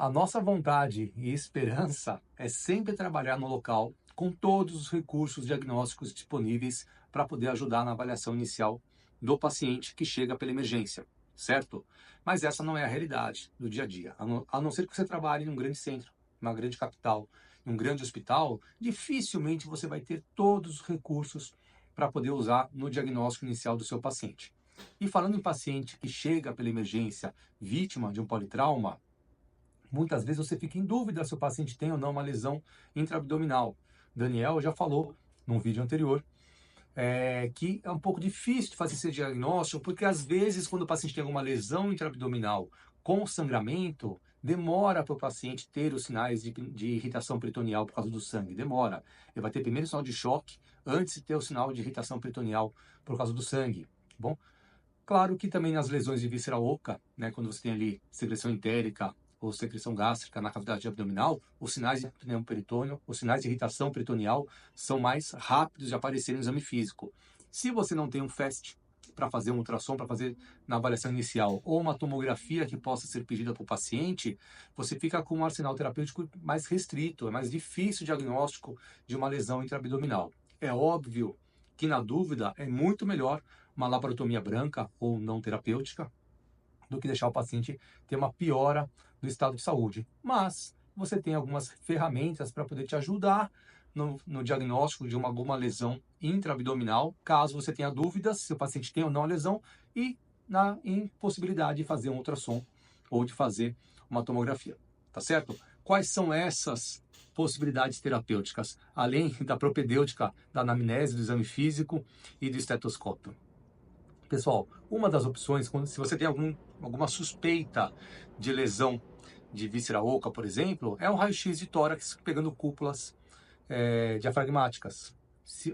A nossa vontade e esperança é sempre trabalhar no local com todos os recursos diagnósticos disponíveis para poder ajudar na avaliação inicial do paciente que chega pela emergência, certo? Mas essa não é a realidade do dia a dia. A não ser que você trabalhe em um grande centro, uma grande capital, em um grande hospital, dificilmente você vai ter todos os recursos para poder usar no diagnóstico inicial do seu paciente. E falando em paciente que chega pela emergência vítima de um politrauma, muitas vezes você fica em dúvida se o paciente tem ou não uma lesão intraabdominal. Daniel já falou num vídeo anterior que é um pouco difícil de fazer esse diagnóstico, porque às vezes quando o paciente tem alguma lesão intraabdominal com sangramento, demora para o paciente ter os sinais de irritação peritoneal por causa do sangue, demora. Ele vai ter primeiro o sinal de choque antes de ter o sinal de irritação peritoneal por causa do sangue, tá bom? Claro que também nas lesões de víscera oca, né, quando você tem ali secreção entérica ou secreção gástrica na cavidade abdominal, os sinais de pneu peritônio, os sinais de irritação peritoneal são mais rápidos de aparecer no exame físico. Se você não tem um FAST para fazer um ultrassom, para fazer na avaliação inicial, ou uma tomografia que possa ser pedida para o paciente, você fica com um arsenal terapêutico mais restrito, é mais difícil o diagnóstico de uma lesão intraabdominal. É óbvio que, na dúvida, é muito melhor uma laparotomia branca ou não terapêutica do que deixar o paciente ter uma piora do estado de saúde. Mas você tem algumas ferramentas para poder te ajudar no diagnóstico de alguma lesão intraabdominal, caso você tenha dúvidas se o paciente tem ou não a lesão, e na impossibilidade de fazer um ultrassom ou de fazer uma tomografia. Tá certo? Quais são essas possibilidades terapêuticas, além da propedêutica, da anamnese, do exame físico e do estetoscópio? Pessoal, uma das opções, se você tem alguma suspeita de lesão de víscera oca, por exemplo, é um raio-x de tórax pegando cúpulas diafragmáticas.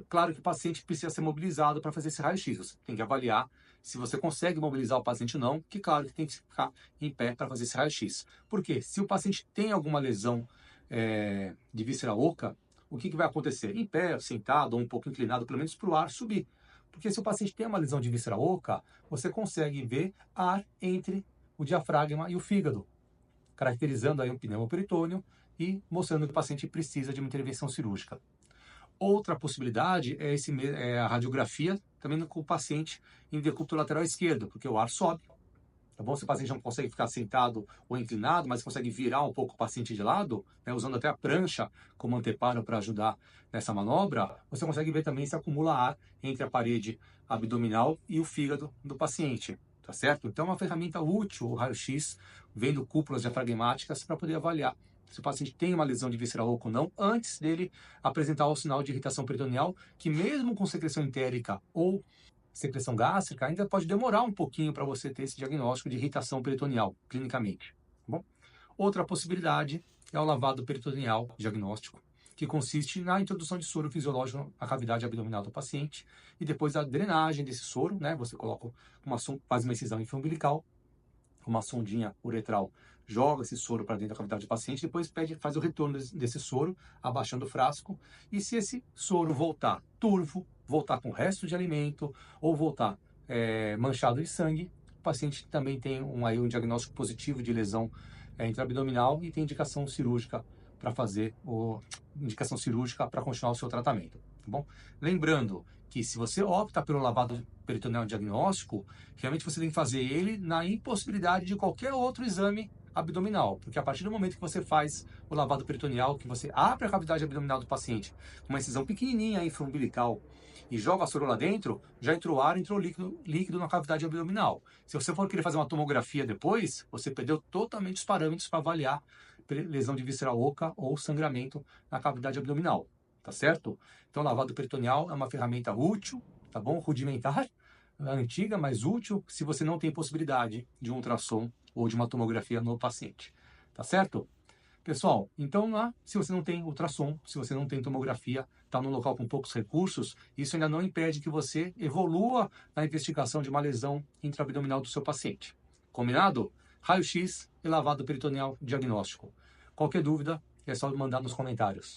Claro que o paciente precisa ser mobilizado para fazer esse raio-x. Você tem que avaliar se você consegue mobilizar o paciente ou não, que claro que tem que ficar em pé para fazer esse raio-x. Por quê? Se o paciente tem alguma lesão de víscera oca, o que vai acontecer? Em pé, sentado ou um pouco inclinado, pelo menos para o ar subir. Porque se o paciente tem uma lesão de víscera oca, você consegue ver ar entre o diafragma e o fígado, caracterizando aí um pneumoperitônio e mostrando que o paciente precisa de uma intervenção cirúrgica. Outra possibilidade é a radiografia, também com o paciente em decúbito lateral esquerdo, porque o ar sobe. Tá bom? Se o paciente não consegue ficar sentado ou inclinado, mas consegue virar um pouco o paciente de lado, né, usando até a prancha como anteparo para ajudar nessa manobra, você consegue ver também se acumula ar entre a parede abdominal e o fígado do paciente. Tá certo? Então é uma ferramenta útil, o raio-x, vendo cúpulas diafragmáticas para poder avaliar se o paciente tem uma lesão de víscera oca ou não, antes dele apresentar o sinal de irritação peritoneal, que mesmo com secreção entérica ou secreção gástrica, ainda pode demorar um pouquinho para você ter esse diagnóstico de irritação peritoneal, clinicamente. Tá bom? Outra possibilidade é o lavado peritoneal diagnóstico, que consiste na introdução de soro fisiológico na cavidade abdominal do paciente e depois a drenagem desse soro, né? Você faz uma incisão infraumbilical, uma sondinha uretral, joga esse soro para dentro da cavidade do paciente, depois faz o retorno desse soro, abaixando o frasco, e se esse soro voltar turvo, voltar com resto de alimento, ou voltar manchado de sangue, o paciente também tem um diagnóstico positivo de lesão intraabdominal e tem indicação cirúrgica para indicação cirúrgica para continuar o seu tratamento, tá bom? Lembrando que se você opta pelo lavado peritoneal diagnóstico, realmente você tem que fazer ele na impossibilidade de qualquer outro exame abdominal, porque a partir do momento que você faz o lavado peritoneal, que você abre a cavidade abdominal do paciente com uma incisão pequenininha infraumbilical e joga a soro lá dentro, já entrou ar, entrou líquido na cavidade abdominal. Se você for querer fazer uma tomografia depois, você perdeu totalmente os parâmetros para avaliar lesão de víscera oca ou sangramento na cavidade abdominal, tá certo? Então, lavado peritoneal é uma ferramenta útil, tá bom? Rudimentar, antiga, mas útil se você não tem possibilidade de um ultrassom ou de uma tomografia no paciente, tá certo? Pessoal, então lá, se você não tem ultrassom, se você não tem tomografia, está num local com poucos recursos, isso ainda não impede que você evolua na investigação de uma lesão intraabdominal do seu paciente. Combinado? Raio-x e lavado peritoneal diagnóstico. Qualquer dúvida, é só mandar nos comentários.